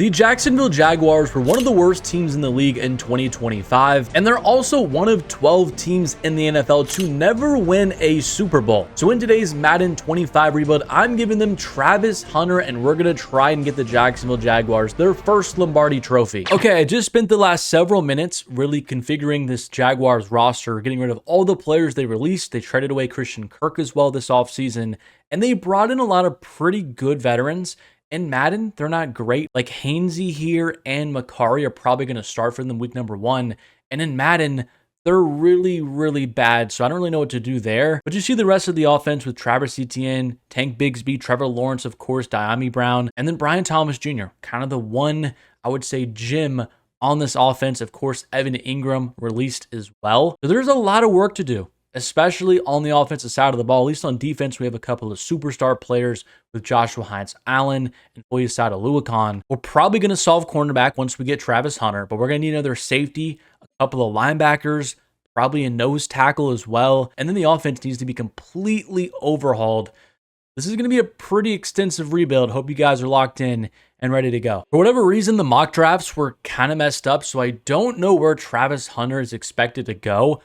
The Jacksonville Jaguars were one of the worst teams in the league in 2025, and they're also one of 12 teams in the NFL to never win a Super Bowl. So in today's Madden 25 rebuild, I'm giving them Travis Hunter, and we're going to try and get the Jacksonville Jaguars their first Lombardi trophy. Okay, I just spent the last several minutes really configuring this Jaguars roster, getting rid of all the players they released. They traded away Christian Kirk as well this offseason, and they brought in a lot of pretty good veterans. In Madden, they're not great. Like Hainsey here and Makari are probably going to start for them week number 1. And in Madden, they're really bad. So I don't really know what to do there. But you see the rest of the offense with Travis Etienne, Tank Bigsby, Trevor Lawrence, of course, Diami Brown, and then Brian Thomas Jr. Kind of the one, I would say, gem on this offense. Of course, Evan Ingram released as well. So there's a lot of work to do, especially on the offensive side of the ball. At least on defense, we have a couple of superstar players with Joshua Hines-Allen and Oyesada Oluokun. We're probably going to solve cornerback once we get Travis Hunter, but we're going to need another safety, a couple of linebackers, probably a nose tackle as well. And then the offense needs to be completely overhauled. This is going to be a pretty extensive rebuild. Hope you guys are locked in and ready to go. For whatever reason, the mock drafts were kind of messed up, so I don't know where Travis Hunter is expected to go.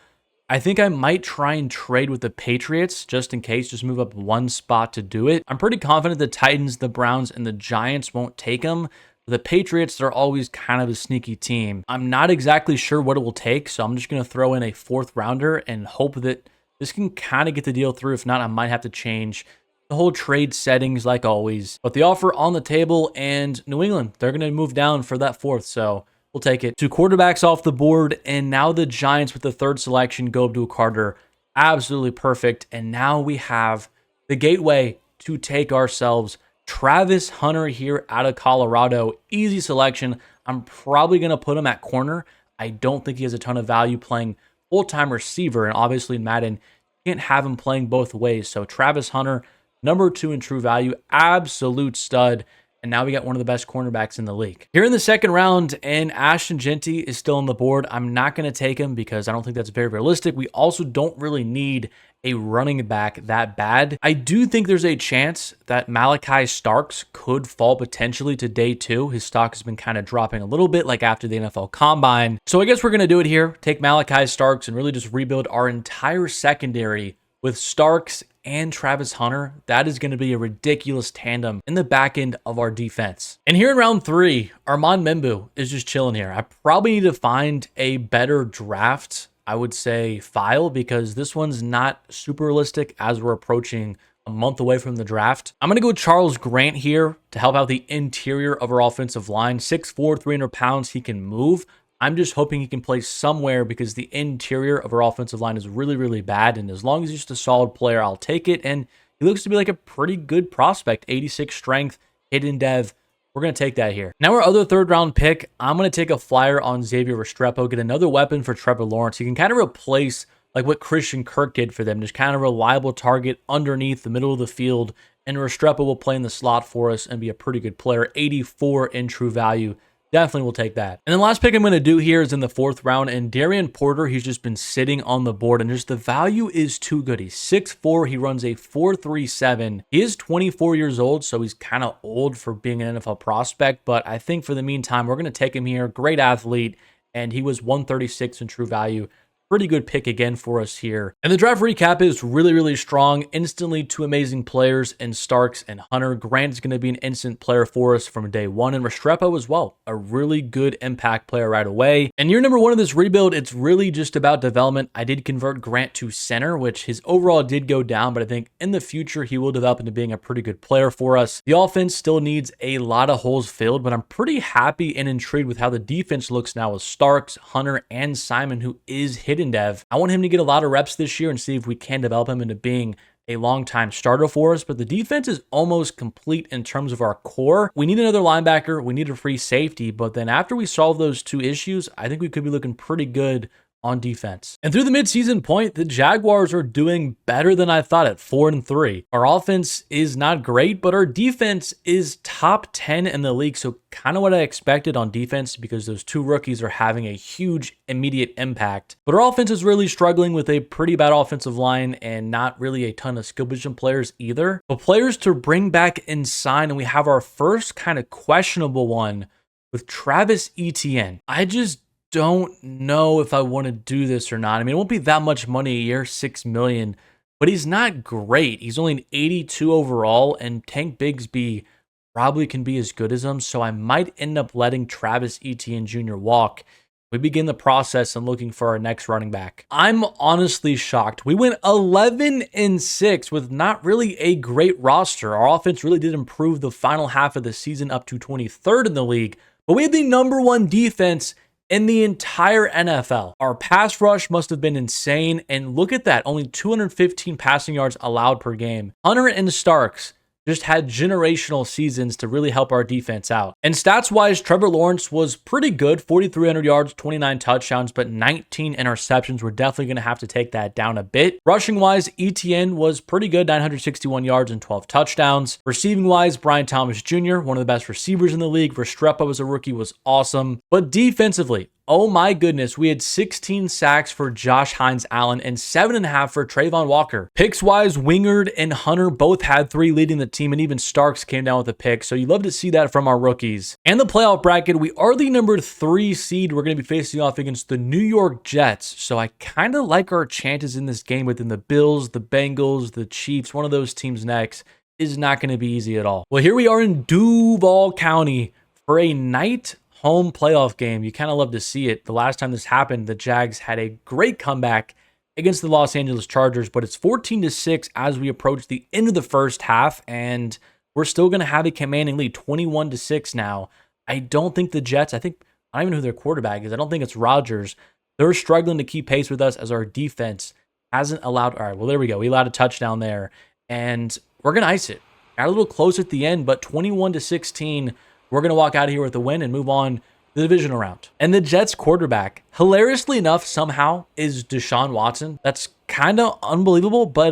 I think I might try and trade with the Patriots just in case, just move up one spot to do it. I'm pretty confident the Titans, the Browns, and the Giants won't take him. The Patriots, they're always kind of a sneaky team. I'm not exactly sure what it will take, so I'm just going to throw in a 4th rounder and hope that this can kind of get the deal through. If not, I might have to change the whole trade settings like always. But the offer on the table, and New England, they're going to move down for that 4th, so we'll take it. 2 quarterbacks off the board, and now the Giants with the 3rd selection go Abdul Carter. Absolutely perfect. And now we have the gateway to take ourselves Travis Hunter here out of Colorado. Easy selection. I'm probably going to put him at corner. I don't think he has a ton of value playing full-time receiver, and obviously in Madden, you can't have him playing both ways. So Travis Hunter, number 2 in true value, absolute stud. And now we got one of the best cornerbacks in the league. Here in the 2nd round, and Ashton Jeanty is still on the board. I'm not going to take him because I don't think that's very realistic. We also don't really need a running back that bad. I do think there's a chance that Malachi Starks could fall potentially to day 2. His stock has been kind of dropping a little bit like after the NFL Combine. So I guess we're going to do it here. Take Malachi Starks and really just rebuild our entire secondary with Starks and Travis Hunter. That is going to be a ridiculous tandem in the back end of our defense. And here in round 3, Armand Membu is just chilling here. I probably need to find a better draft, I would say, file, because this one's not super realistic as we're approaching a month away from the draft. I'm going to go with Charles Grant here to help out the interior of our offensive line. 6'4", 300 pounds. He can move. I'm just hoping he can play somewhere because the interior of our offensive line is really bad. And as long as he's just a solid player, I'll take it. And he looks to be like a pretty good prospect. 86 strength, hidden dev. We're going to take that here. Now our other 3rd round pick, I'm going to take a flyer on Xavier Restrepo, get another weapon for Trevor Lawrence. He can kind of replace like what Christian Kirk did for them. Just kind of reliable target underneath the middle of the field. And Restrepo will play in the slot for us and be a pretty good player. 84 in true value. Definitely will take that. And the last pick I'm going to do here is in the 4th round. And Darian Porter, he's just been sitting on the board. And just the value is too good. He's 6'4". He runs a 4.37. He is 24 years old, so he's kind of old for being an NFL prospect. But I think for the meantime, we're going to take him here. Great athlete. And he was 136 in true value. Pretty good pick again for us here. And the draft recap is really strong. Instantly 2 amazing players in Starks and Hunter. Grant is going to be an instant player for us from day 1. And Restrepo as well. A really good impact player right away. And year number 1 of this rebuild, it's really just about development. I did convert Grant to center, which his overall did go down, but I think in the future he will develop into being a pretty good player for us. The offense still needs a lot of holes filled, but I'm pretty happy and intrigued with how the defense looks now with Starks, Hunter, and Simon, who is hidden dev. I want him to get a lot of reps this year and see if we can develop him into being a long-time starter for us. But the defense is almost complete in terms of our core. We need another linebacker. We need a free safety. But then after we solve those 2 issues, I think we could be looking pretty good on defense. And through the midseason point, the Jaguars are doing better than I thought at 4-3. Our offense is not great, but our defense is top 10 in the league. So kind of what I expected on defense, because those two rookies are having a huge immediate impact. But our offense is really struggling with a pretty bad offensive line and not really a ton of skill position players either. But players to bring back and sign, and we have our first kind of questionable one with Travis Etienne. I just don't know if I want to do this or not. I mean, it won't be that much money a year, $6 million, but he's not great. He's only an 82 overall, and Tank Bigsby probably can be as good as him. So I might end up letting Travis Etienne Jr. walk. We begin the process and looking for our next running back. I'm honestly shocked. We went 11-6 with not really a great roster. Our offense really did improve the final half of the season up to 23rd in the league, but we had the #1 defense in the entire NFL. Our pass rush must have been insane, and look at that, only 215 passing yards allowed per game. Hunter and Starks just had generational seasons to really help our defense out. And stats-wise, Trevor Lawrence was pretty good, 4,300 yards, 29 touchdowns, but 19 interceptions. We're definitely going to have to take that down a bit. Rushing-wise, Etienne was pretty good, 961 yards and 12 touchdowns. Receiving-wise, Brian Thomas Jr., one of the best receivers in the league. Restrepo as a rookie was awesome. But defensively, oh my goodness, we had 16 sacks for Josh Hines-Allen and 7.5 for Trayvon Walker. Picks-wise, Wingard and Hunter both had 3 leading the team, and even Starks came down with a pick, so you love to see that from our rookies. And the playoff bracket, we are the #3 seed. We're going to be facing off against the New York Jets, so I kind of like our chances in this game within the Bills, the Bengals, the Chiefs. One of those teams next is not going to be easy at all. Well, here we are in Duval County for a night home playoff game. You kind of love to see it. The last time this happened, the Jags had a great comeback against the Los Angeles Chargers, but it's 14-6 as we approach the end of the first half, and we're still going to have a commanding lead, 21-6 now. I don't think the Jets, I don't even know who their quarterback is. I don't think it's Rodgers. They're struggling to keep pace with us as our defense hasn't allowed. All right, well, there we go. We allowed a touchdown there, and we're going to ice it. Got a little close at the end, but 21-16, we're going to walk out of here with a win and move on to the divisional round. And the Jets quarterback, hilariously enough, somehow is Deshaun Watson. That's kind of unbelievable, but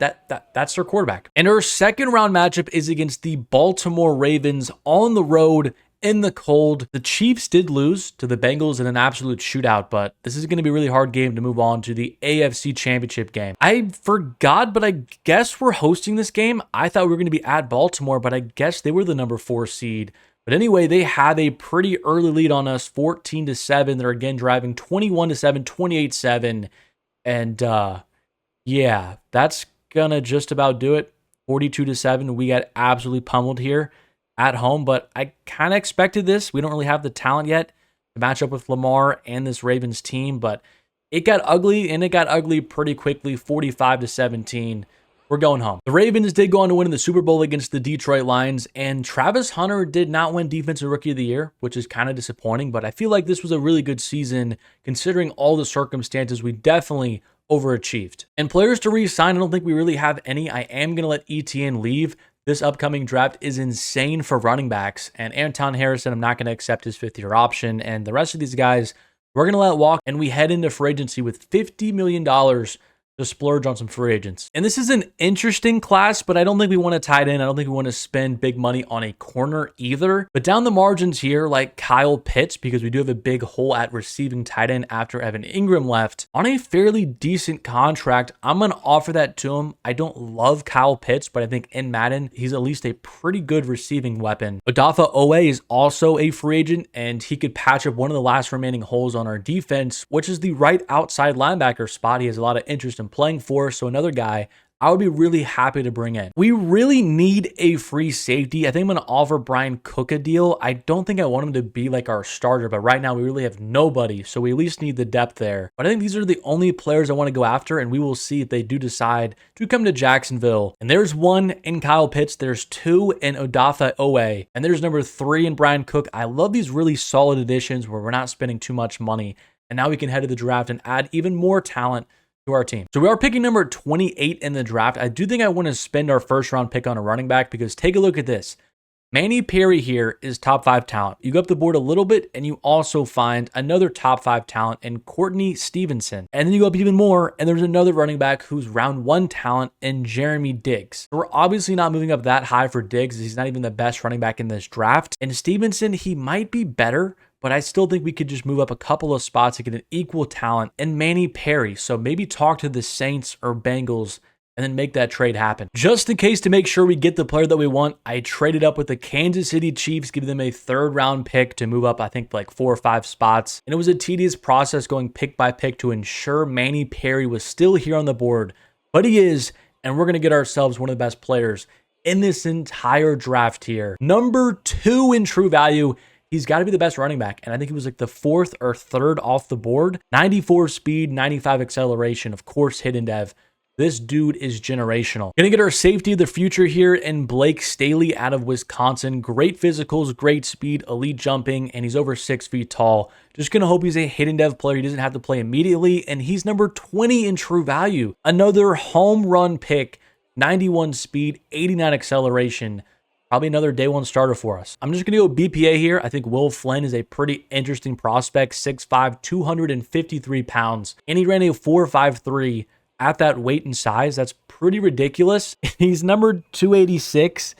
that's their quarterback. And our second round matchup is against the Baltimore Ravens on the road in the cold. The Chiefs did lose to the Bengals in an absolute shootout, but this is going to be a really hard game to move on to the AFC Championship game. I forgot, but I guess we're hosting this game. I thought we were going to be at Baltimore, but I guess they were the #4 seed. But anyway, they have a pretty early lead on us, 14-7. They're again driving 21-7, 28-7. And yeah, that's going to just about do it. 42-7. We got absolutely pummeled here at home, but I kind of expected this. We don't really have the talent yet to match up with Lamar and this Ravens team, but it got ugly, and it got ugly pretty quickly, 45-17. We're going home. The Ravens did go on to win in the Super Bowl against the Detroit Lions, and Travis Hunter did not win Defensive Rookie of the Year, which is kind of disappointing, but I feel like this was a really good season considering all the circumstances. We definitely overachieved. And players to re-sign, I don't think we really have any. I am going to let Etienne leave. This upcoming draft is insane for running backs, and Anton Harrison, I'm not going to accept his 5th-year option, and the rest of these guys, we're going to let walk, and we head into free agency with $50 million to splurge on some free agents. And this is an interesting class, but I don't think we want to tie it in. I don't think we want to spend big money on a corner either. But down the margins here, like Kyle Pitts, because we do have a big hole at receiving tight end after Evan Ingram left, on a fairly decent contract, I'm going to offer that to him. I don't love Kyle Pitts, but I think in Madden, he's at least a pretty good receiving weapon. Odafe Owe is also a free agent, and he could patch up one of the last remaining holes on our defense, which is the right outside linebacker spot. He has a lot of interest in playing for, so another guy I would be really happy to bring in. We really need a free safety. I think I'm going to offer Brian Cook a deal. I don't think I want him to be like our starter, but right now we really have nobody, so we at least need the depth there. But I think these are the only players I want to go after, and we will see if they do decide to come to Jacksonville. And there's one in Kyle Pitts, there's 2 in Odafe Owe, and there's #3 in Brian Cook. I love these really solid additions where we're not spending too much money, and now we can head to the draft and add even more talent to our team. So we are picking number 28 in the draft. I do think I want to spend our first round pick on a running back, because take a look at this. Manny Perry here is top 5 talent. You go up the board a little bit and you also find another top 5 talent in Courtney Stevenson. And then you go up even more and there's another running back who's round 1 talent in Jeremy Diggs. So we're obviously not moving up that high for Diggs. He's not even the best running back in this draft. And Stevenson, he might be better, but I still think we could just move up a couple of spots to get an equal talent in Manny Perry. So maybe talk to the Saints or Bengals and then make that trade happen. Just in case, to make sure we get the player that we want, I traded up with the Kansas City Chiefs, giving them a 3rd round pick to move up, I think, like 4 or 5 spots. And it was a tedious process going pick by pick to ensure Manny Perry was still here on the board, but he is, and we're going to get ourselves one of the best players in this entire draft here. Number 2 in true value. He's got to be the best running back, and I think he was like the 4th or 3rd off the board. 94 speed, 95 acceleration, of course, hidden dev. This dude is generational. Gonna get our safety of the future here in Blake Staley out of Wisconsin. Great physicals, great speed, elite jumping, and he's over 6 feet tall. Just gonna hope he's a hidden dev player. He doesn't have to play immediately, and he's number 20 in true value. Another home run pick, 91 speed, 89 acceleration. Probably another day 1 starter for us. I'm just going to go BPA here. I think Will Flynn is a pretty interesting prospect. 6'5", 253 pounds. And he ran a 4.53 at that weight and size. That's pretty ridiculous. He's numbered 286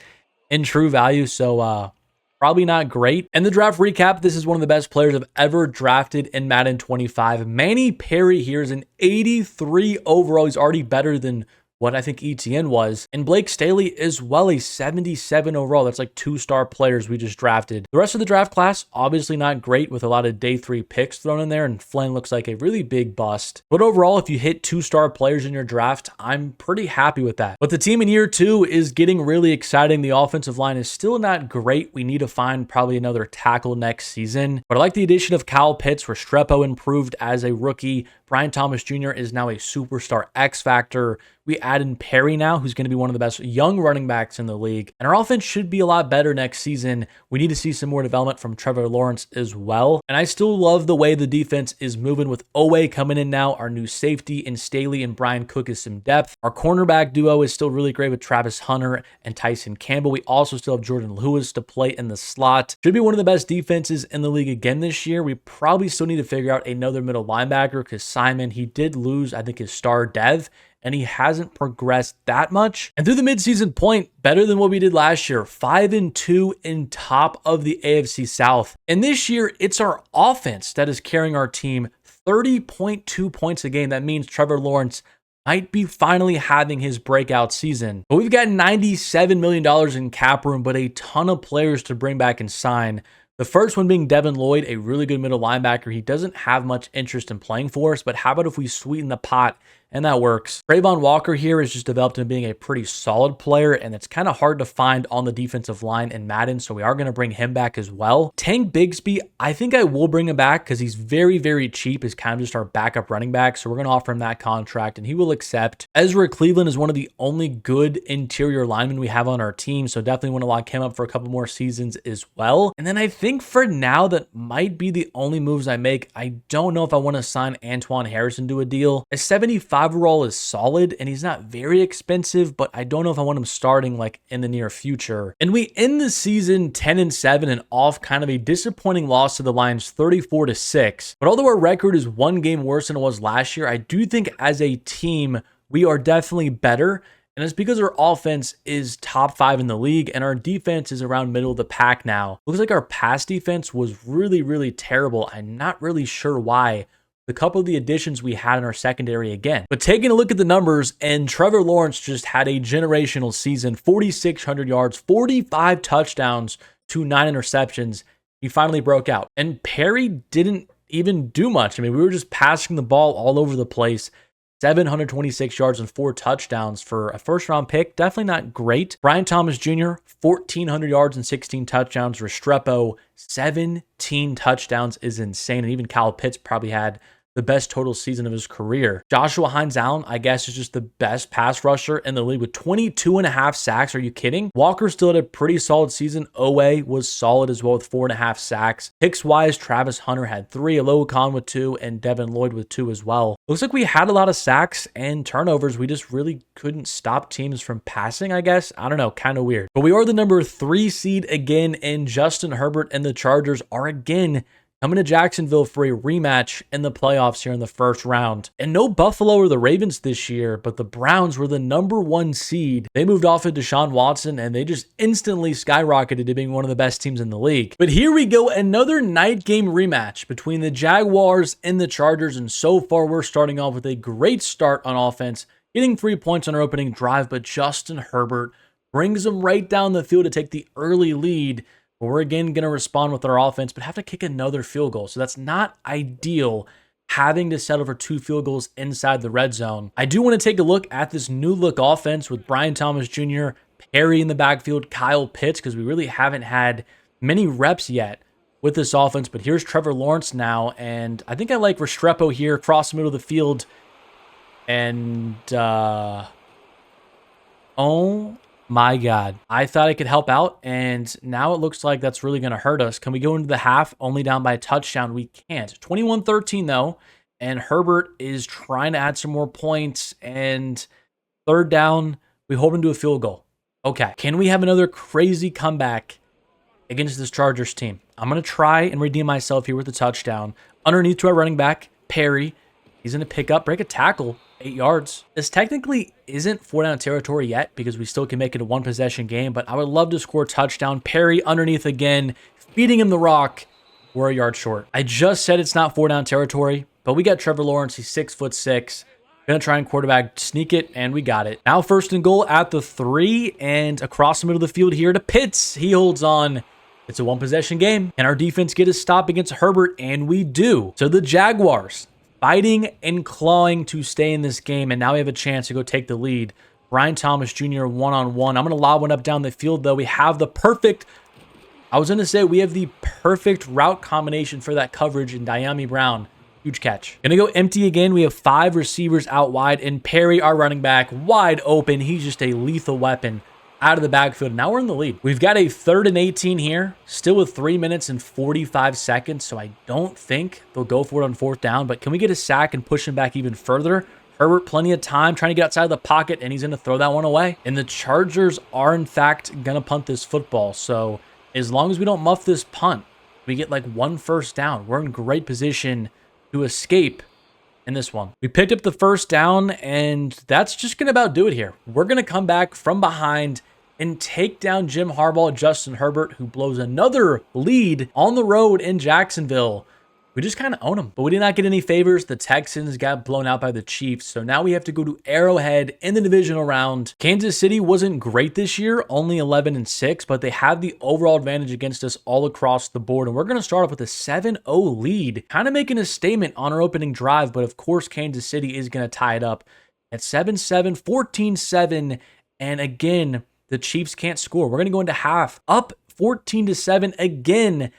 in true value. So probably not great. And the draft recap, this is one of the best players I've ever drafted in Madden 25. Manny Perry here is an 83 overall. He's already better than what I think ETN was. And Blake Staley as well, a 77 overall. That's like 2-star players we just drafted. The rest of the draft class, obviously not great with a lot of day 3 picks thrown in there, and Flynn looks like a really big bust. But overall, if you hit 2-star players in your draft, I'm pretty happy with that. But the team in year 2 is getting really exciting. The offensive line is still not great. We need to find probably another tackle next season. But I like the addition of Kyle Pitts, Restrepo improved as a rookie. Brian Thomas Jr. is now a superstar X factor. We add in Perry now, who's going to be one of the best young running backs in the league. And our offense should be a lot better next season. We need to see some more development from Trevor Lawrence as well. And I still love the way the defense is moving with Owe coming in now. Our new safety in Staley and Brian Cook is some depth. Our cornerback duo is still really great with Travis Hunter and Tyson Campbell. We also still have Jordan Lewis to play in the slot. Should be one of the best defenses in the league again this year. We probably still need to figure out another middle linebacker because Simon, he did lose, I think, his star dev, and he hasn't progressed that much. And through the midseason point, better than what we did last year, 5-2 in top of the AFC South. And this year, it's our offense that is carrying our team 30.2 points a game. That means Trevor Lawrence might be finally having his breakout season. But we've got $97 million in cap room, but a ton of players to bring back and sign. The first one being Devin Lloyd, a really good middle linebacker. He doesn't have much interest in playing for us, but how about if we sweeten the pot? And that works. Trayvon Walker here is just developed into being a pretty solid player, and it's kind of hard to find on the defensive line in Madden, so we are going to bring him back as well. Tank Bigsby, I think I will bring him back because he's very, very cheap. He's kind of just our backup running back, so we're going to offer him that contract, and he will accept. Ezra Cleveland is one of the only good interior linemen we have on our team, so definitely want to lock him up for a couple more seasons as well. And then I think for now, that might be the only moves I make. I don't know if I want to sign Antoine Harrison to a deal. A 75 overall is solid, and he's not very expensive, but I don't know if I want him starting like in the near future. And we end the season 10-7 and off kind of a disappointing loss to the Lions 34-6. But although our record is 1 game worse than it was last year, I do think as a team, we are definitely better. And it's because our offense is top 5 in the league and our defense is around middle of the pack now. Looks like our pass defense was really, really terrible. I'm not really sure why. A couple of the additions we had in our secondary again. But taking a look at the numbers, and Trevor Lawrence just had a generational season, 4,600 yards, 45 touchdowns to 9 interceptions. He finally broke out. And Perry didn't even do much. I mean, we were just passing the ball all over the place. 726 yards and 4 touchdowns for a first-round pick. Definitely not great. Brian Thomas Jr., 1,400 yards and 16 touchdowns. Restrepo, 17 touchdowns is insane. And even Kyle Pitts probably had the best total season of his career. Joshua Hines-Allen, I guess, is just the best pass rusher in the league with 22.5 sacks. Are you kidding? Walker still had a pretty solid season. Owe was solid as well with 4.5 sacks. Picks-wise, Travis Hunter had 3, Aloha Khan with 2, and Devin Lloyd with 2 as well. Looks like we had a lot of sacks and turnovers. We just really couldn't stop teams from passing, I guess. I don't know, kind of weird. But we are the number 3 seed again, and Justin Herbert and the Chargers are again coming to Jacksonville for a rematch in the playoffs here in the first round. And no Buffalo or the Ravens this year, but the Browns were the number 1 seed. They moved off of Deshaun Watson, and they just instantly skyrocketed to being one of the best teams in the league. But here we go, another night game rematch between the Jaguars and the Chargers, and so far we're starting off with a great start on offense, getting 3 points on our opening drive, but Justin Herbert brings them right down the field to take the early lead. But we're again going to respond with our offense, but have to kick another field goal. So that's not ideal, having to settle for 2 field goals inside the red zone. I do want to take a look at this new look offense with Brian Thomas Jr., Perry in the backfield, Kyle Pitts, because we really haven't had many reps yet with this offense. But here's Trevor Lawrence now, and I think I like Restrepo here across the middle of the field. And oh my God, I thought I could help out, and now it looks like that's really going to hurt us. Can we go into the half only down by a touchdown? We can't. 21-13 though, and Herbert is trying to add some more points, and third down, we hold him to a field goal. Okay, can we have another crazy comeback against this Chargers team? I'm going to try and redeem myself here with a touchdown. Underneath to our running back, Perry. He's going to pick up, break a tackle, 8 yards. This technically isn't 4-down territory yet because we still can make it a 1-possession game, but I would love to score a touchdown. Perry underneath again, feeding him the rock. We're a yard short. I just said it's not 4-down territory, but we got Trevor Lawrence. He's 6'6". Gonna try and quarterback sneak it, and we got it. Now 1st and goal at the 3, and across the middle of the field here to Pitts. He holds on. It's a 1-possession game, and our defense get a stop against Herbert, and we do. So the Jaguars fighting and clawing to stay in this game, and now we have a chance to go take the lead. Brian Thomas Jr. one-on-one. I'm going to lob one up down the field, though. We have the perfect, we have the perfect route combination for that coverage in Diami Brown. Huge catch. Gonna go empty again. We have 5 receivers out wide, and Perry, our running back, wide open. He's just a lethal weapon out of the backfield. Now we're in the lead. We've got a 3rd and 18 here, still with 3 minutes and 45 seconds, so I don't think they'll go for it on 4th down, but can we get a sack and push him back even further? Herbert, plenty of time, trying to get outside of the pocket, and he's going to throw that one away. And the Chargers are, in fact, going to punt this football, so as long as we don't muff this punt, we get like 1 first down. We're in great position to escape in this one. We picked up the 1st down, and that's just going to about do it here. We're going to come back from behind and take down Jim Harbaugh, Justin Herbert, who blows another lead on the road in Jacksonville. We just kind of own them, but we did not get any favors. The Texans got blown out by the Chiefs, so now we have to go to Arrowhead in the divisional round. Kansas City wasn't great this year, only 11-6, but they have the overall advantage against us all across the board, and we're going to start off with a 7-0 lead, kind of making a statement on our opening drive, but of course Kansas City is going to tie it up at 7-7, 14-7, and again, the Chiefs can't score. We're going to go into half, up 14-7 again.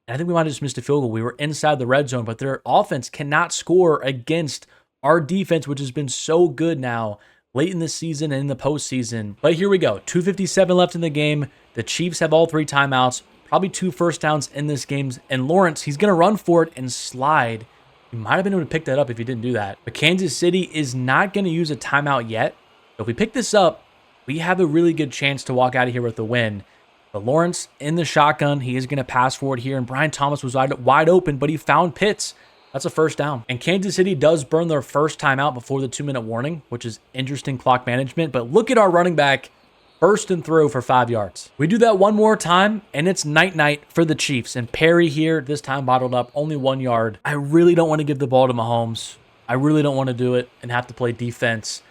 I think we might have just missed a field goal. We were inside the red zone, but their offense cannot score against our defense, which has been so good now late in the season and in the postseason. But here we go. 2:57 left in the game. The Chiefs have all 3 timeouts, probably 2 first downs in this game. And Lawrence, he's going to run for it and slide. He might have been able to pick that up if he didn't do that. But Kansas City is not going to use a timeout yet. So if we pick this up, we have a really good chance to walk out of here with the win. But Lawrence in the shotgun, he is going to pass forward here, and Brian Thomas was wide open, but he found Pitts. That's a first down. And Kansas City does burn their first timeout before the 2-minute warning, which is interesting clock management. But look at our running back, burst and through for 5 yards. We do that one more time, and it's night-night for the Chiefs. And Perry here, this time bottled up, only 1 yard. I really don't want to give the ball to Mahomes. I really don't want to do it and have to play defense.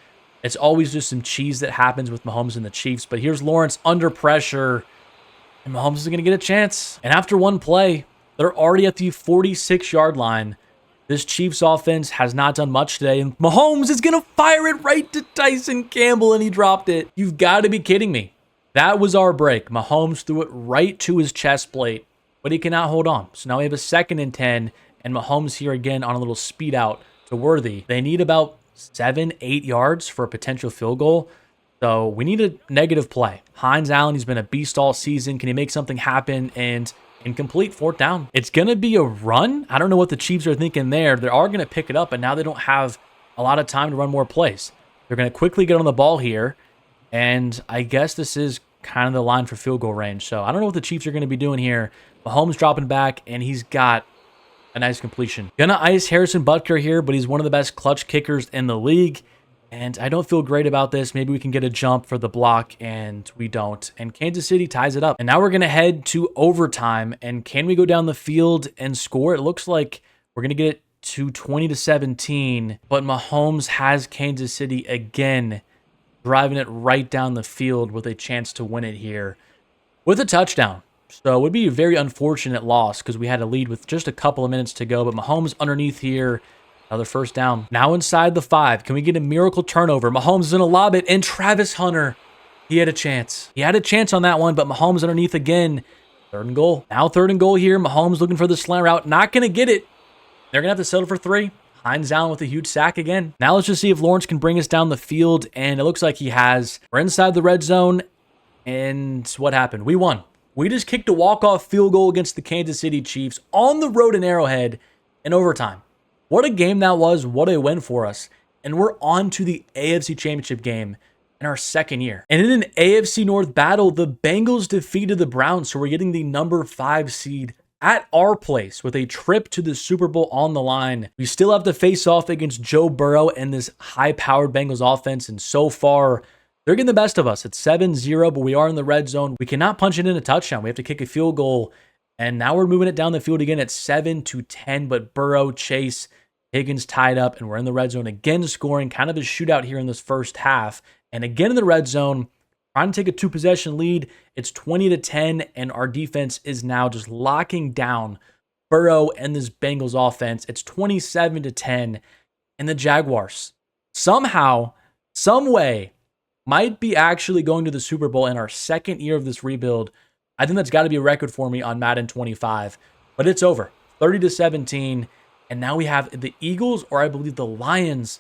It's always just some cheese that happens with Mahomes and the Chiefs. But here's Lawrence under pressure. And Mahomes is going to get a chance. And after one play, they're already at the 46-yard line. This Chiefs offense has not done much today. And Mahomes is going to fire it right to Tyson Campbell, and he dropped it. You've got to be kidding me. That was our break. Mahomes threw it right to his chest plate, but he cannot hold on. So now we have a 2nd and 10, and Mahomes here again on a little speed out to Worthy. They need about 7-8 yards for a potential field goal. So we need a negative play. Hines Allen, he's been a beast all season. Can he make something happen? And incomplete, 4th down. It's going to be a run. I don't know what the Chiefs are thinking there. They are going to pick it up, but now they don't have a lot of time to run more plays. They're going to quickly get on the ball here. And I guess this is kind of the line for field goal range. So I don't know what the Chiefs are going to be doing here. Mahomes dropping back, and he's got a nice completion. Gonna ice Harrison Butker here, but he's one of the best clutch kickers in the league. And I don't feel great about this. Maybe we can get a jump for the block, and we don't. And Kansas City ties it up. And now we're going to head to overtime. And can we go down the field and score? It looks like we're going to get it to 20-17, but Mahomes has Kansas City again, driving it right down the field with a chance to win it here with a touchdown. So it would be a very unfortunate loss because we had a lead with just a couple of minutes to go, but Mahomes underneath here, another first down. Now inside the 5, can we get a miracle turnover? Mahomes is going to lob it, and Travis Hunter, he had a chance. He had a chance on that one, but Mahomes underneath again. 3rd and goal. Now 3rd and goal here. Mahomes looking for the slant route. Not going to get it. They're going to have to settle for 3. Hines down with a huge sack again. Now let's just see if Lawrence can bring us down the field, and it looks like he has. We're inside the red zone, and what happened? We won. We just kicked a walk-off field goal against the Kansas City Chiefs on the road in Arrowhead in overtime. What a game that was. What a win for us. And we're on to the AFC Championship game in our 2nd year. And in an AFC North battle, the Bengals defeated the Browns, so we're getting the number 5 seed at our place with a trip to the Super Bowl on the line. We still have to face off against Joe Burrow and this high-powered Bengals offense, and so far, they're getting the best of us. It's 7-0, but we are in the red zone. We cannot punch it in a touchdown. We have to kick a field goal, and now we're moving it down the field again at 7-10, but Burrow, Chase, Higgins tied up, and we're in the red zone again, scoring kind of a shootout here in this first half. And again in the red zone, trying to take a 2-possession lead. It's 20-10, and our defense is now just locking down Burrow and this Bengals offense. It's 27-10, and the Jaguars somehow, some way, might be actually going to the Super Bowl in our 2nd year of this rebuild. I think that's got to be a record for me on Madden 25, but it's over. 30-17, and now we have the Eagles, or I believe the Lions,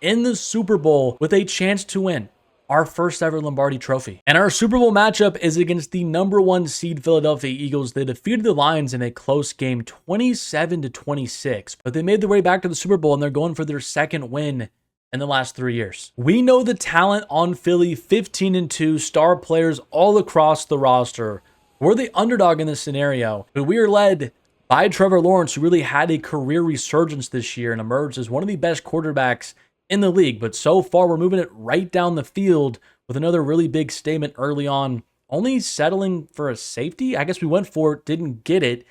in the Super Bowl with a chance to win our first ever Lombardi trophy. And our Super Bowl matchup is against the number 1 seed Philadelphia Eagles. They defeated the Lions in a close game, 27-26, but they made their way back to the Super Bowl, and they're going for their 2nd win in the last 3 years. We know the talent on Philly, 15-2, star players all across the roster. We're the underdog in this scenario, but we are led by Trevor Lawrence, who really had a career resurgence this year and emerged as one of the best quarterbacks in the league. But so far, we're moving it right down the field with another really big statement early on, only settling for a safety. I guess we went for it, didn't get it.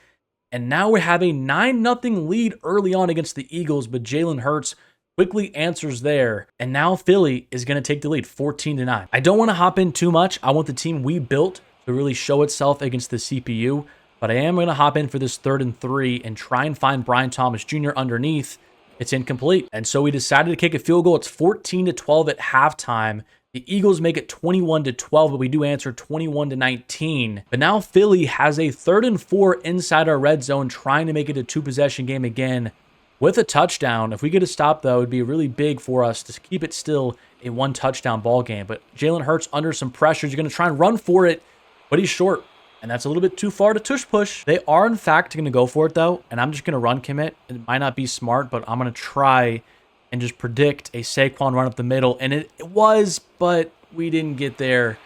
And now we have a 9-0 lead early on against the Eagles, but Jalen Hurts quickly answers there. And now Philly is going to take the lead, 14-9. I don't want to hop in too much. I want the team we built to really show itself against the CPU, but I am going to hop in for this 3rd and 3 and try and find Brian Thomas Jr. underneath. It's incomplete. And so we decided to kick a field goal. It's 14-12 at halftime. The Eagles make it 21-12, but we do answer 21-19. But now Philly has a 3rd and 4 inside our red zone, trying to make it a 2-possession game again with a touchdown. If we get a stop, though, it would be really big for us to keep it still a 1-touchdown ball game. But Jalen Hurts under some pressure. He's going to try and run for it, but he's short. And that's a little bit too far to tush push. They are, in fact, going to go for it, though. And I'm just going to run commit. It might not be smart, but I'm going to try and just predict a Saquon run up the middle. And it was, but we didn't get there.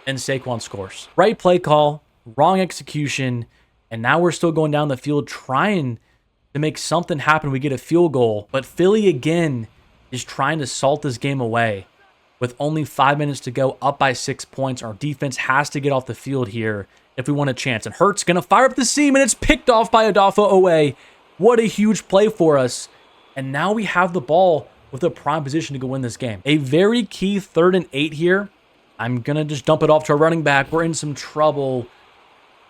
And Saquon scores. Right play call, wrong execution. And now we're still going down the field trying to make something happen. We get a field goal. But Philly, again, is trying to salt this game away. With only 5 minutes to go, up by 6 points. Our defense has to get off the field here if we want a chance. And Hurts going to fire up the seam, and it's picked off by Adolfo Owe. What a huge play for us. And now we have the ball with a prime position to go win this game. A very key 3rd and 8 here. I'm going to just dump it off to our running back. We're in some trouble,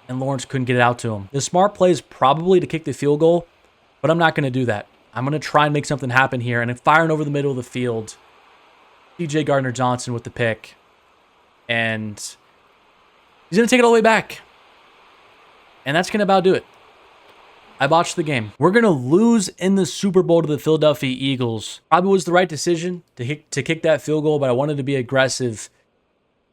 and Lawrence couldn't get it out to him. The smart play is probably to kick the field goal, but I'm not going to do that. I'm going to try and make something happen here, and firing over the middle of the field. DJ Gardner-Johnson with the pick. And he's going to take it all the way back. And that's going to about do it. I botched the game. We're going to lose in the Super Bowl to the Philadelphia Eagles. Probably was the right decision to kick that field goal, but I wanted to be aggressive,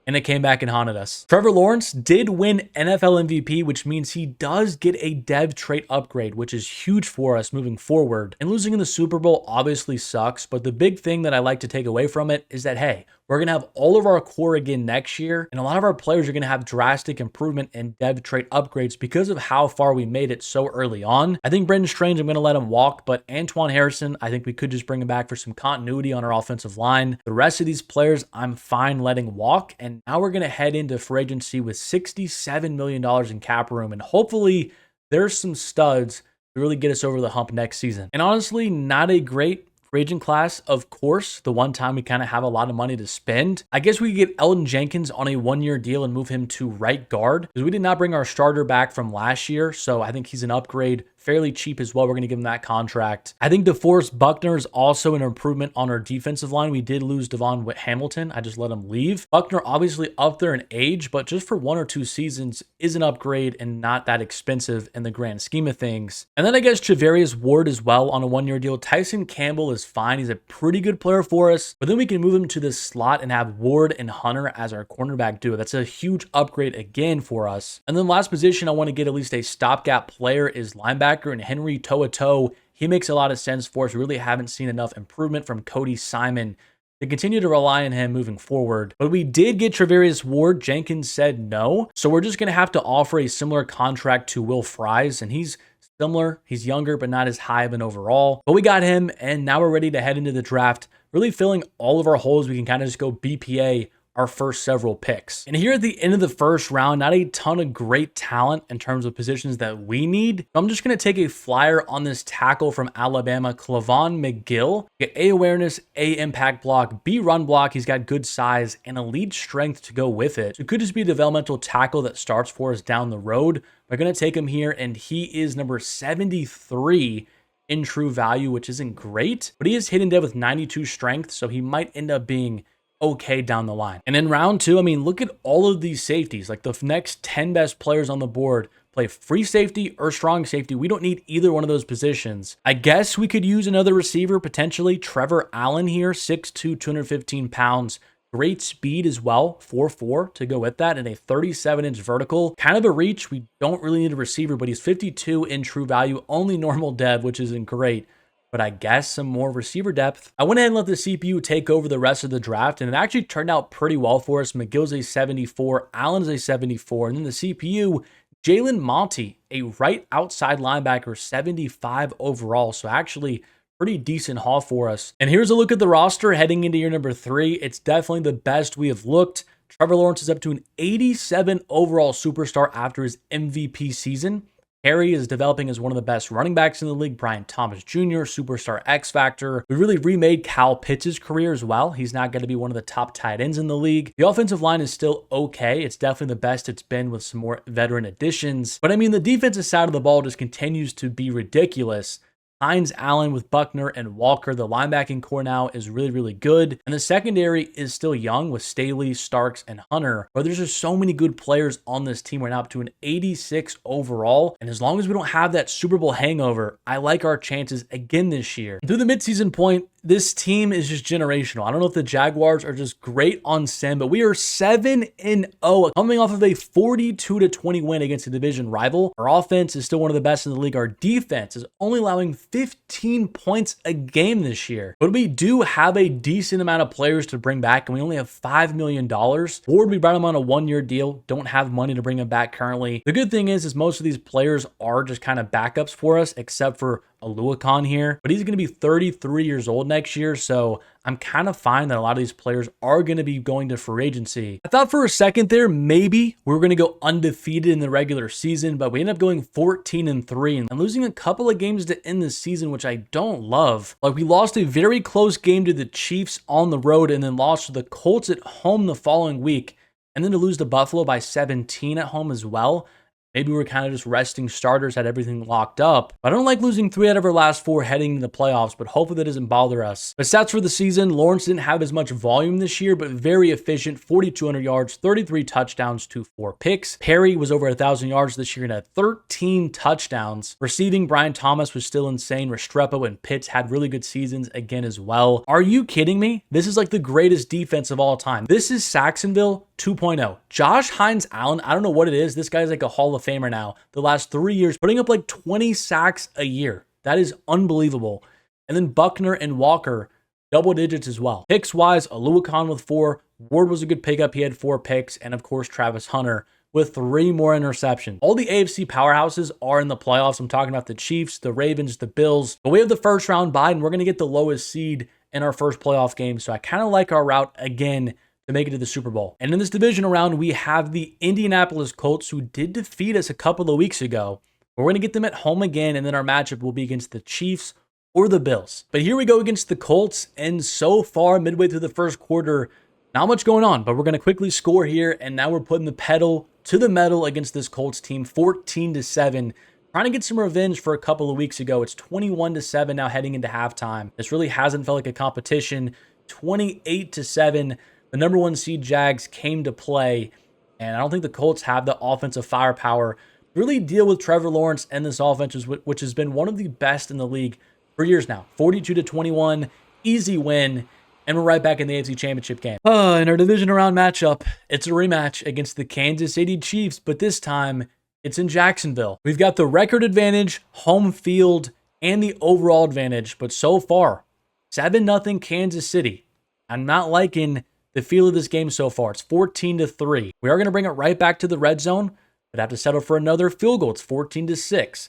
and it came back and haunted us. Trevor Lawrence did win NFL MVP, which means he does get a dev trait upgrade, which is huge for us moving forward. And losing in the Super Bowl obviously sucks, but the big thing that I like to take away from it is that, hey, we're going to have all of our core again next year, and a lot of our players are going to have drastic improvement in dev trait upgrades because of how far we made it so early on. I think Brendan Strange, I'm going to let him walk, but Antoine Harrison, I think we could just bring him back for some continuity on our offensive line. The rest of these players, I'm fine letting walk, and now we're going to head into free agency with $67 million in cap room, and hopefully there's some studs to really get us over the hump next season. And honestly, not a great free agent class, of course. The one time we kind of have a lot of money to spend. I guess we could get Elton Jenkins on a 1-year deal and move him to right guard, because we did not bring our starter back from last year. So I think he's an upgrade, fairly cheap as well. We're going to give him that contract. I think DeForest Buckner is also an improvement on our defensive line. We did lose Devon Hamilton. I just let him leave. Buckner obviously up there in age, but just for 1 or 2 seasons is an upgrade and not that expensive in the grand scheme of things. And then I guess Charvarius Ward as well on a 1-year deal. Tyson Campbell is fine. He's a pretty good player for us, but then we can move him to the slot and have Ward and Hunter as our cornerback duo. That's a huge upgrade again for us. And then last position I want to get at least a stopgap player is linebacker, and Henry To'oTo'o. He makes a lot of sense for us. We really haven't seen enough improvement from Cody Simon to continue to rely on him moving forward. But we did get Charvarius Ward. Jenkins said no. So we're just going to have to offer a similar contract to Will Fries, and he's similar. He's younger, but not as high of an overall. But we got him, and now we're ready to head into the draft, really filling all of our holes. We can kind of just go BPA our first several picks. And here at the end of the first round, not a ton of great talent in terms of positions that we need. I'm just going to take a flyer on this tackle from Alabama, Clavon McGill. Get A awareness, A impact block, B run block. He's got good size and elite strength to go with it. So it could just be a developmental tackle that starts for us down the road. We're going to take him here, and he is number 73 in true value, which isn't great, but he is hidden dead with 92 strength, so he might end up being okay down the line. And in round 2, I mean, look at all of these safeties. Like the next 10 best players on the board play free safety or strong safety. We don't need either one of those positions. I guess we could use another receiver, potentially Trevor Allen here, 6'2", 215 pounds. Great speed as well, 4'4" to go with that, and a 37-inch vertical. Kind of a reach. We don't really need a receiver, but he's 52 in true value, only normal dev, which isn't great. But I guess some more receiver depth. I went ahead and let the CPU take over the rest of the draft, and it actually turned out pretty well for us. McGill's a 74, Allen's a 74, and then the CPU, Jalen Monty, a right outside linebacker, 75 overall. So actually pretty decent haul for us. And here's a look at the roster heading into year number 3. It's definitely the best we have looked. Trevor Lawrence is up to an 87 overall superstar after his MVP season. Harry is developing as one of the best running backs in the league. Brian Thomas Jr., superstar X Factor. We really remade Kyle Pitts' career as well. He's not going to be one of the top tight ends in the league. The offensive line is still okay. It's definitely the best it's been with some more veteran additions. But I mean, the defensive side of the ball just continues to be ridiculous. Hines, Allen with Buckner and Walker. The linebacking core now is really, really good. And the secondary is still young with Staley, Starks, and Hunter. But there's just so many good players on this team. We're now up to an 86 overall. And as long as we don't have that Super Bowl hangover, I like our chances again this year. And through the midseason point, this team is just generational. I don't know if the Jaguars are just great on sim, but we are 7-0 coming off of a 42-20 win against a division rival. Our offense is still one of the best in the league. Our defense is only allowing 15 points a game this year. But we do have a decent amount of players to bring back, and we only have $5 million. Ward, we brought him on a 1-year deal. Don't have money to bring him back currently. The good thing is most of these players are just kind of backups for us, except for Aluakon here, but he's going to be 33 years old next year, so I'm kind of fine that a lot of these players are going to be going to free agency. I thought for a second there, maybe we were going to go undefeated in the regular season, but we ended up going 14-3 and losing a couple of games to end the season, which I don't love. Like, we lost a very close game to the Chiefs on the road and then lost to the Colts at home the following week, and then to lose to Buffalo by 17 at home as well. Maybe we're kind of just resting starters, had everything locked up. I don't like losing 3 out of our last 4 heading into the playoffs, but hopefully that doesn't bother us. But stats for the season, Lawrence didn't have as much volume this year, but very efficient, 4,200 yards, 33 touchdowns to 4 picks. Perry was over 1,000 yards this year and had 13 touchdowns. Receiving, Brian Thomas was still insane. Restrepo and Pitts had really good seasons again as well. Are you kidding me? This is like the greatest defense of all time. This is Jacksonville 2.0. Josh Hines Allen, I don't know what it is. This guy's like a Hall of Famer now. The last 3 years, putting up like 20 sacks a year. That is unbelievable. And then Buckner and Walker, double digits as well. Picks-wise, Aluakon with 4. Ward was a good pickup. He had 4 picks. And of course, Travis Hunter with 3 more interceptions. All the AFC powerhouses are in the playoffs. I'm talking about the Chiefs, the Ravens, the Bills. But we have the first round bye, and we're going to get the lowest seed in our first playoff game. So I kind of like our route again to make it to the Super Bowl. And in this divisional round, we have the Indianapolis Colts, who did defeat us a couple of weeks ago. We're going to get them at home again, and then our matchup will be against the Chiefs or the Bills. But here we go against the Colts, and so far, midway through the first quarter, not much going on, but we're going to quickly score here, and now we're putting the pedal to the metal against this Colts team, 14-7. Trying to get some revenge for a couple of weeks ago. It's 21-7 now heading into halftime. This really hasn't felt like a competition. 28-7. The number 1 seed Jags came to play, and I don't think the Colts have the offensive firepower to really deal with Trevor Lawrence and this offense, which has been one of the best in the league for years now. 42-21, easy win, and we're right back in the AFC Championship game. In our division round matchup, it's a rematch against the Kansas City Chiefs, but this time it's in Jacksonville. We've got the record advantage, home field, and the overall advantage, but so far, 7-0 Kansas City. I'm not liking the feel of this game so far. It's 14-3. We are going to bring it right back to the red zone, but have to settle for another field goal. It's 14-6.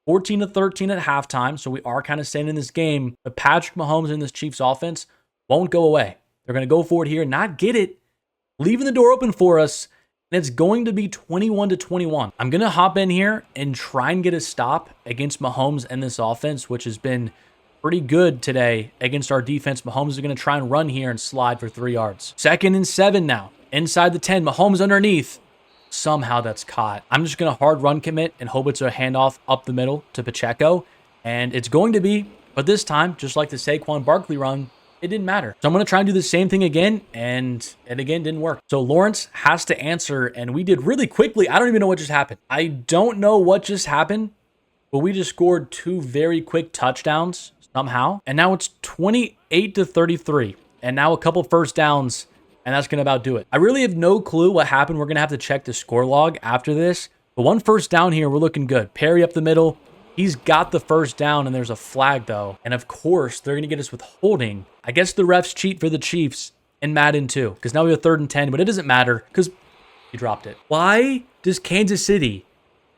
14-13 at halftime, so we are kind of staying in this game. But Patrick Mahomes and this Chiefs offense won't go away. They're going to go for it here, not get it, leaving the door open for us, and it's going to be 21-21. I'm going to hop in here and try and get a stop against Mahomes and this offense, which has been pretty good today against our defense. Mahomes is going to try and run here and slide for 3 yards. 2nd and 7 now, inside the 10. Mahomes underneath. Somehow that's caught. I'm just going to hard run commit and hope it's a handoff up the middle to Pacheco. And it's going to be, but this time, just like the Saquon Barkley run, it didn't matter. So I'm going to try and do the same thing again, and it again didn't work. So Lawrence has to answer, and we did really quickly. I don't even know what just happened. I don't know what just happened, but we just scored 2 very quick touchdowns somehow. And now it's 28-33. And now a couple first downs, and that's going to about do it. I really have no clue what happened. We're going to have to check the score log after this. But 1 first down here, we're looking good. Perry up the middle. He's got the first down, and there's a flag, though. And, of course, they're going to get us with holding. I guess the refs cheat for the Chiefs in Madden, too, because now we have 3rd and 10, but it doesn't matter because he dropped it. Why does Kansas City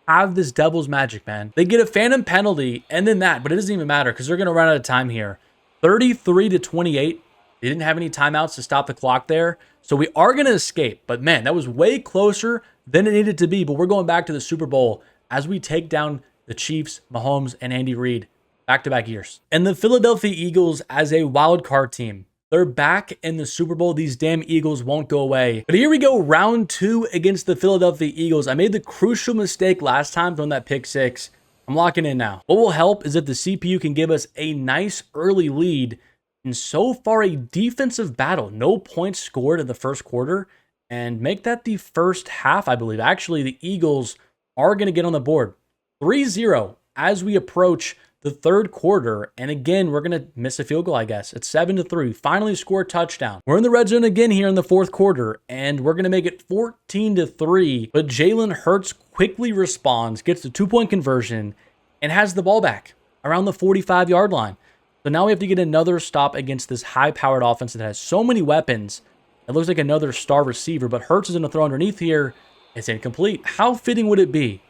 have this devil's magic, man? They get a phantom penalty and then that, but it doesn't even matter because they're going to run out of time here. 33-28. They didn't have any timeouts to stop the clock there. So we are going to escape. But, man, that was way closer than it needed to be. But we're going back to the Super Bowl as we take down the Chiefs, Mahomes, and Andy Reid back-to-back years. And the Philadelphia Eagles as a wild card team. They're back in the Super Bowl. These damn Eagles won't go away. But here we go, round 2 against the Philadelphia Eagles. I made the crucial mistake last time throwing that pick 6. I'm locking in now. What will help is if the CPU can give us a nice early lead. And so far, a defensive battle. No points scored in the first quarter. And make that the first half, I believe. Actually, the Eagles are going to get on the board. 3-0 as we approach the 3rd quarter. And again, we're going to miss a field goal, I guess. It's 7-3. Finally score a touchdown. We're in the red zone again here in the 4th quarter. And we're going to make it 14-3. But Jalen Hurts quickly responds, gets the 2-point conversion, and has the ball back around the 45-yard line. So now we have to get another stop against this high-powered offense that has so many weapons. It looks like another star receiver, but Hurts is going to throw underneath here. It's incomplete. How fitting would it be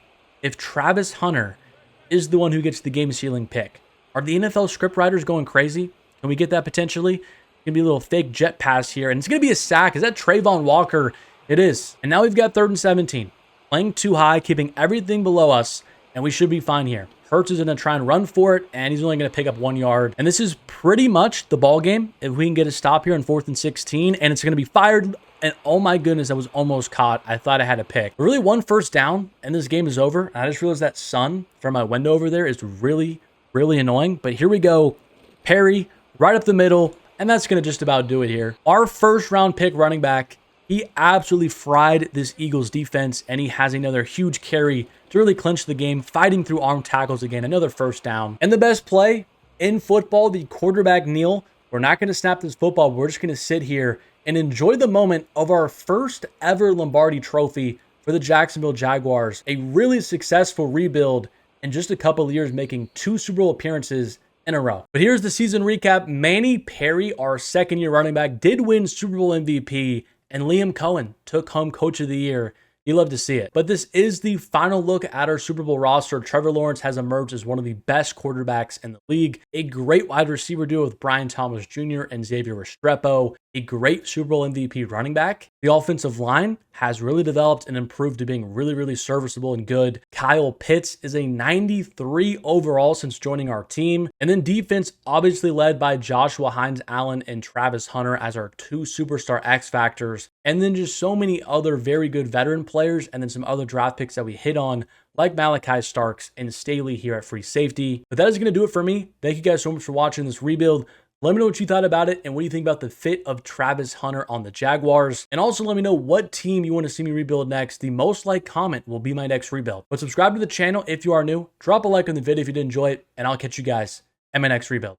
if Travis Hunter is the one who gets the game-sealing pick? Are the NFL scriptwriters going crazy? Can we get that potentially? It's going to be a little fake jet pass here, and it's going to be a sack. Is that Trayvon Walker? It is. And now we've got 3rd and 17. Playing too high, keeping everything below us, and we should be fine here. Hurts is going to try and run for it, and he's only going to pick up 1 yard. And this is pretty much the ball game. If we can get a stop here on 4th and 16, and it's going to be fired. And oh my goodness, that was almost caught. I thought I had a pick. But really, 1 first down, and this game is over. And I just realized that sun from my window over there is really, really annoying. But here we go. Perry, right up the middle, and that's going to just about do it here. Our first-round pick running back, he absolutely fried this Eagles defense, and he has another huge carry to really clinch the game, fighting through arm tackles again, another first down. And the best play in football, the quarterback kneel. We're not going to snap this football. We're just going to sit here and enjoy the moment of our first ever Lombardi trophy for the Jacksonville Jaguars. A really successful rebuild in just a couple of years, making 2 Super Bowl appearances in a row. But here's the season recap. Manny Perry, our 2nd-year running back, did win Super Bowl MVP, and Liam Cohen took home Coach of the Year. You love to see it. But this is the final look at our Super Bowl roster. Trevor Lawrence has emerged as one of the best quarterbacks in the league. A great wide receiver duo with Brian Thomas Jr. and Xavier Restrepo. A great Super Bowl MVP running back. The offensive line has really developed and improved to being really, really serviceable and good. Kyle Pitts is a 93 overall since joining our team. And then defense, obviously led by Joshua Hines Allen and Travis Hunter as our two superstar X factors. And then just so many other very good veteran players, and then some other draft picks that we hit on, like Malachi Starks and Staley here at free safety. But that is going to do it for me. Thank you guys so much for watching this rebuild. Let me know what you thought about it and what do you think about the fit of Travis Hunter on the Jaguars. And also let me know what team you want to see me rebuild next. The most liked comment will be my next rebuild. But subscribe to the channel if you are new. Drop a like on the video if you did enjoy it, and I'll catch you guys in my next rebuild.